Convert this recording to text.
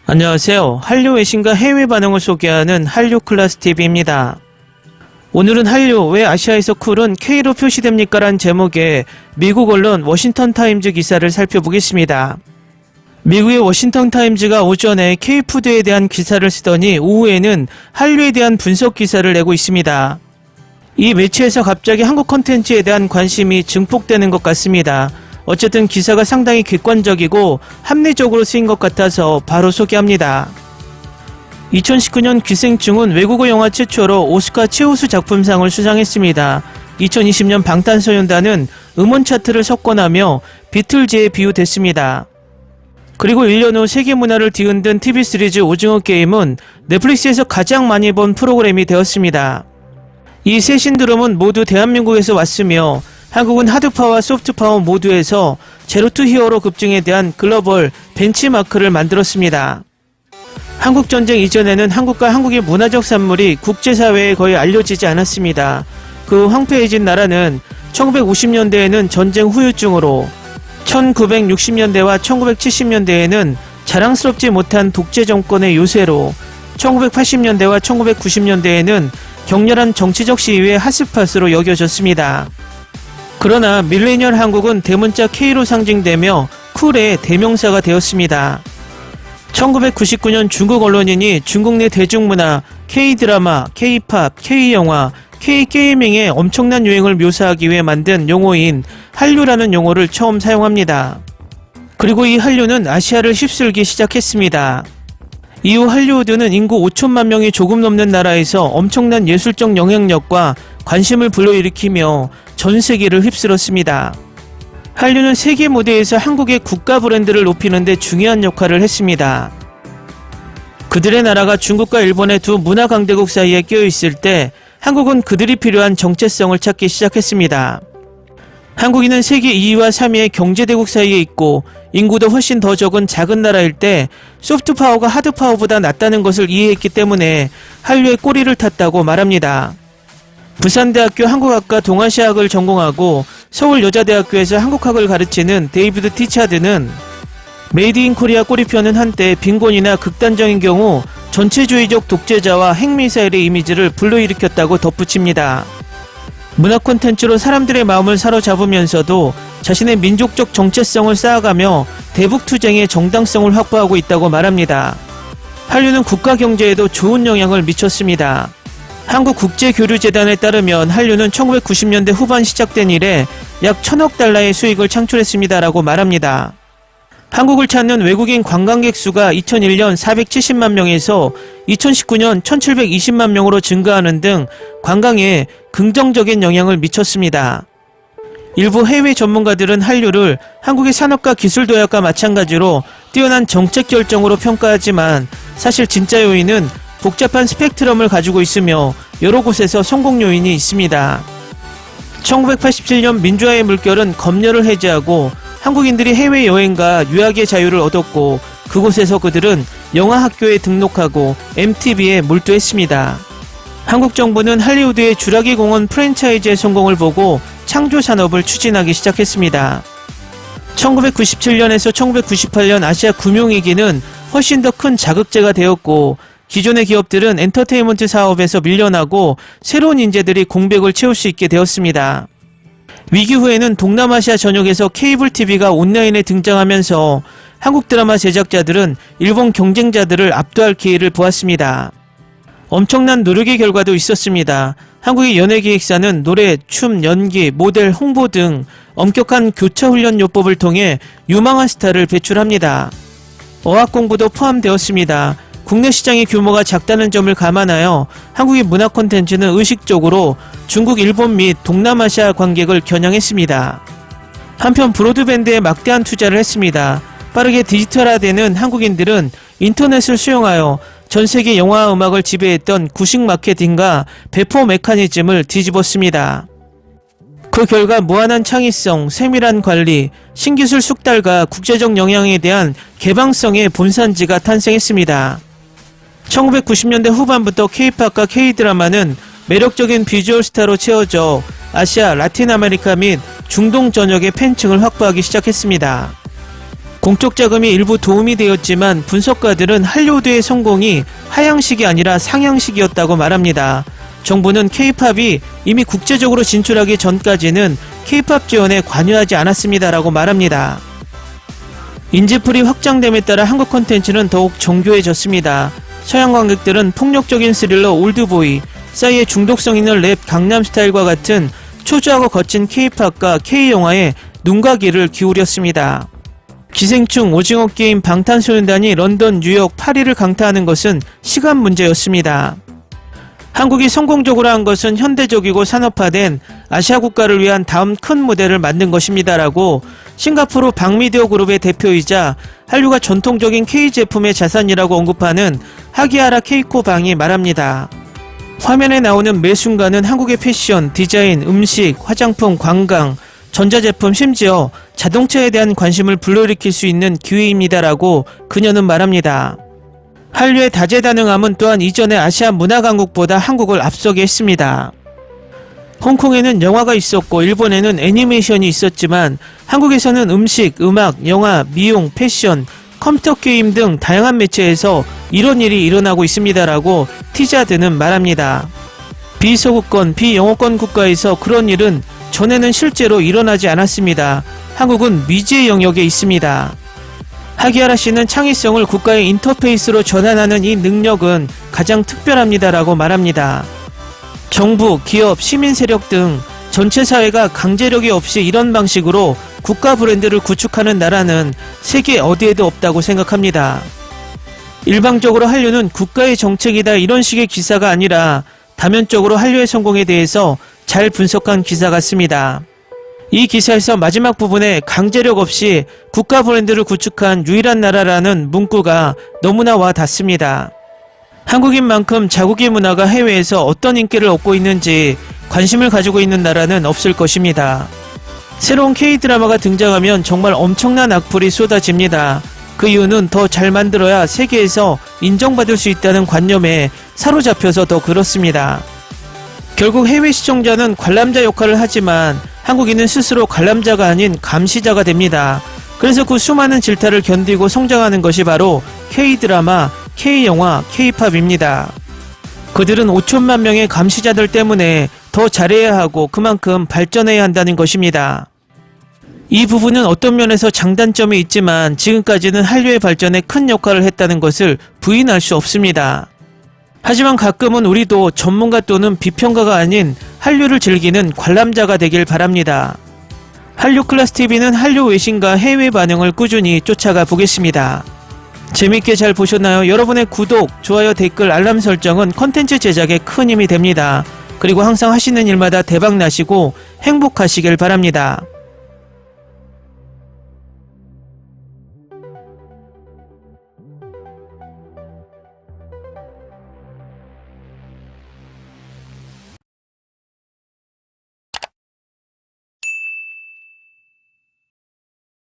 안녕하세요. 한류 외신과 해외 반응을 소개하는 한류클라스TV입니다. 오늘은 한류 왜 아시아에서 쿨은 K로 표시됩니까? 란 제목의 미국 언론 워싱턴 타임즈 기사를 살펴보겠습니다. 미국의 워싱턴 타임즈가 오전에 K푸드에 대한 기사를 쓰더니 오후에는 한류에 대한 분석 기사를 내고 있습니다. 이 매체에서 갑자기 한국 콘텐츠에 대한 관심이 증폭되는 것 같습니다. 어쨌든 기사가 상당히 객관적이고 합리적으로 쓰인 것 같아서 바로 소개합니다. 2019년 기생충은 외국어 영화 최초로 오스카 최우수 작품상을 수상했습니다. 2020년 방탄소년단은 음원 차트를 석권하며 비틀즈에 비유됐습니다. 그리고 1년 후 세계 문화를 뒤흔든 TV 시리즈 오징어 게임은 넷플릭스에서 가장 많이 본 프로그램이 되었습니다. 이 세 신드롬은 모두 대한민국에서 왔으며 한국은 하드파워와 소프트파워 모두에서 제로 투 히어로 급증에 대한 글로벌 벤치마크를 만들었습니다. 한국전쟁 이전에는 한국과 한국의 문화적 산물이 국제사회에 거의 알려지지 않았습니다. 그 황폐해진 나라는 1950년대에는 전쟁 후유증으로, 1960년대와 1970년대에는 자랑스럽지 못한 독재 정권의 요새로, 1980년대와 1990년대에는 격렬한 정치적 시위의 핫스팟으로 여겨졌습니다. 그러나 밀레니얼 한국은 대문자 K로 상징되며 쿨의 대명사가 되었습니다. 1999년 중국 언론인이 중국 내 대중문화, K드라마, K팝, K영화, K게이밍의 엄청난 유행을 묘사하기 위해 만든 용어인 한류라는 용어를 처음 사용합니다. 그리고 이 한류는 아시아를 휩쓸기 시작했습니다. 이후 할리우드는 인구 5천만 명이 조금 넘는 나라에서 엄청난 예술적 영향력과 관심을 불러일으키며 전 세계를 휩쓸었습니다. 한류는 세계 무대에서 한국의 국가 브랜드를 높이는 데 중요한 역할을 했습니다. 그들의 나라가 중국과 일본의 두 문화 강대국 사이에 끼어 있을 때 한국은 그들이 필요한 정체성을 찾기 시작했습니다. 한국인은 세계 2위와 3위의 경제대국 사이에 있고 인구도 훨씬 더 적은 작은 나라일 때 소프트파워가 하드파워보다 낫다는 것을 이해했기 때문에 한류의 꼬리를 탔다고 말합니다. 부산대학교 한국학과 동아시아학을 전공하고 서울여자대학교에서 한국학을 가르치는 데이비드 티차드는 메이드 인 코리아 꼬리표는 한때 빈곤이나 극단적인 경우 전체주의적 독재자와 핵미사일의 이미지를 불러일으켰다고 덧붙입니다. 문화 콘텐츠로 사람들의 마음을 사로잡으면서도 자신의 민족적 정체성을 쌓아가며 대북투쟁의 정당성을 확보하고 있다고 말합니다. 한류는 국가 경제에도 좋은 영향을 미쳤습니다. 한국국제교류재단에 따르면 한류는 1990년대 후반 시작된 이래 약 1000억 달러의 수익을 창출했습니다라고 말합니다. 한국을 찾는 외국인 관광객 수가 2001년 470만 명에서 2019년 1720만 명으로 증가하는 등 관광에 긍정적인 영향을 미쳤습니다. 일부 해외 전문가들은 한류를 한국의 산업과 기술도약과 마찬가지로 뛰어난 정책 결정으로 평가하지만 사실 진짜 요인은 복잡한 스펙트럼을 가지고 있으며 여러 곳에서 성공 요인이 있습니다. 1987년 민주화의 물결은 검열을 해제하고 한국인들이 해외여행과 유학의 자유를 얻었고 그곳에서 그들은 영화학교에 등록하고 MTV에 몰두했습니다. 한국 정부는 할리우드의 주라기 공원 프랜차이즈의 성공을 보고 창조 산업을 추진하기 시작했습니다. 1997년에서 1998년 아시아 금융위기는 훨씬 더 큰 자극제가 되었고 기존의 기업들은 엔터테인먼트 사업에서 밀려나고 새로운 인재들이 공백을 채울 수 있게 되었습니다. 위기 후에는 동남아시아 전역에서 케이블 TV가 온라인에 등장하면서 한국 드라마 제작자들은 일본 경쟁자들을 압도할 기회를 보았습니다. 엄청난 노력의 결과도 있었습니다. 한국의 연예기획사는 노래, 춤, 연기, 모델, 홍보 등 엄격한 교차훈련 요법을 통해 유망한 스타를 배출합니다. 어학 공부도 포함되었습니다. 국내 시장의 규모가 작다는 점을 감안하여 한국의 문화 콘텐츠는 의식적으로 중국, 일본 및 동남아시아 관객을 겨냥했습니다. 한편 브로드밴드에 막대한 투자를 했습니다. 빠르게 디지털화되는 한국인들은 인터넷을 수용하여 전세계 영화와 음악을 지배했던 구식 마케팅과 배포 메커니즘을 뒤집었습니다. 그 결과 무한한 창의성, 세밀한 관리, 신기술 숙달과 국제적 영향에 대한 개방성의 본산지가 탄생했습니다. 1990년대 후반부터 K-팝과 K-드라마는 매력적인 비주얼 스타로 채워져 아시아, 라틴 아메리카 및 중동 전역의 팬층을 확보하기 시작했습니다. 공적 자금이 일부 도움이 되었지만 분석가들은 한류도의 성공이 하향식이 아니라 상향식이었다고 말합니다. 정부는 K-팝이 이미 국제적으로 진출하기 전까지는 K-팝 지원에 관여하지 않았습니다라고 말합니다. 인지풀이 확장됨에 따라 한국 콘텐츠는 더욱 정교해졌습니다. 서양 관객들은 폭력적인 스릴러 올드보이, 싸이의 중독성 있는 랩 강남스타일과 같은 초조하고 거친 K-팝과 K-영화에 눈과 귀를 기울였습니다. 기생충, 오징어 게임, 방탄소년단이 런던, 뉴욕, 파리를 강타하는 것은 시간 문제였습니다. 한국이 성공적으로 한 것은 현대적이고 산업화된 아시아 국가를 위한 다음 큰 무대를 만든 것입니다라고 싱가포르 박미디어 그룹의 대표이자 한류가 전통적인 K-제품의 자산이라고 언급하는 하기하라 케이코 방이 말합니다. 화면에 나오는 매 순간은 한국의 패션, 디자인, 음식, 화장품, 관광, 전자제품, 심지어 자동차에 대한 관심을 불러일으킬 수 있는 기회입니다라고 그녀는 말합니다. 한류의 다재다능함은 또한 이전의 아시아 문화 강국보다 한국을 앞서게 했습니다. 홍콩에는 영화가 있었고 일본에는 애니메이션이 있었지만 한국에서는 음식, 음악, 영화, 미용, 패션, 컴퓨터 게임 등 다양한 매체에서 이런 일이 일어나고 있습니다라고 티자드는 말합니다. 비서구권, 비영어권 국가에서 그런 일은 전에는 실제로 일어나지 않았습니다. 한국은 미지의 영역에 있습니다. 하기하라 씨는 창의성을 국가의 인터페이스로 전환하는 이 능력은 가장 특별합니다라고 말합니다. 정부, 기업, 시민 세력 등 전체 사회가 강제력이 없이 이런 방식으로 국가 브랜드를 구축하는 나라는 세계 어디에도 없다고 생각합니다. 일방적으로 한류는 국가의 정책이다 이런 식의 기사가 아니라 다면적으로 한류의 성공에 대해서 잘 분석한 기사 같습니다. 이 기사에서 마지막 부분에 강제력 없이 국가 브랜드를 구축한 유일한 나라라는 문구가 너무나 와 닿습니다. 한국인 만큼 자국의 문화가 해외에서 어떤 인기를 얻고 있는지 관심을 가지고 있는 나라는 없을 것입니다. 새로운 K-드라마가 등장하면 정말 엄청난 악플이 쏟아집니다. 그 이유는 더 잘 만들어야 세계에서 인정받을 수 있다는 관념에 사로잡혀서 더 그렇습니다. 결국 해외 시청자는 관람자 역할을 하지만 한국인은 스스로 관람자가 아닌 감시자가 됩니다. 그래서 그 수많은 질타를 견디고 성장하는 것이 바로 K-드라마, K-영화, K-팝입니다. 그들은 5천만 명의 감시자들 때문에 더 잘해야 하고 그만큼 발전해야 한다는 것입니다. 이 부분은 어떤 면에서 장단점이 있지만 지금까지는 한류의 발전에 큰 역할을 했다는 것을 부인할 수 없습니다. 하지만 가끔은 우리도 전문가 또는 비평가가 아닌 한류를 즐기는 관람자가 되길 바랍니다. 한류클래스TV는 한류 외신과 해외 반응을 꾸준히 쫓아가 보겠습니다. 재밌게 잘 보셨나요? 여러분의 구독, 좋아요, 댓글, 알람 설정은 컨텐츠 제작에 큰 힘이 됩니다. 그리고 항상 하시는 일마다 대박 나시고 행복하시길 바랍니다.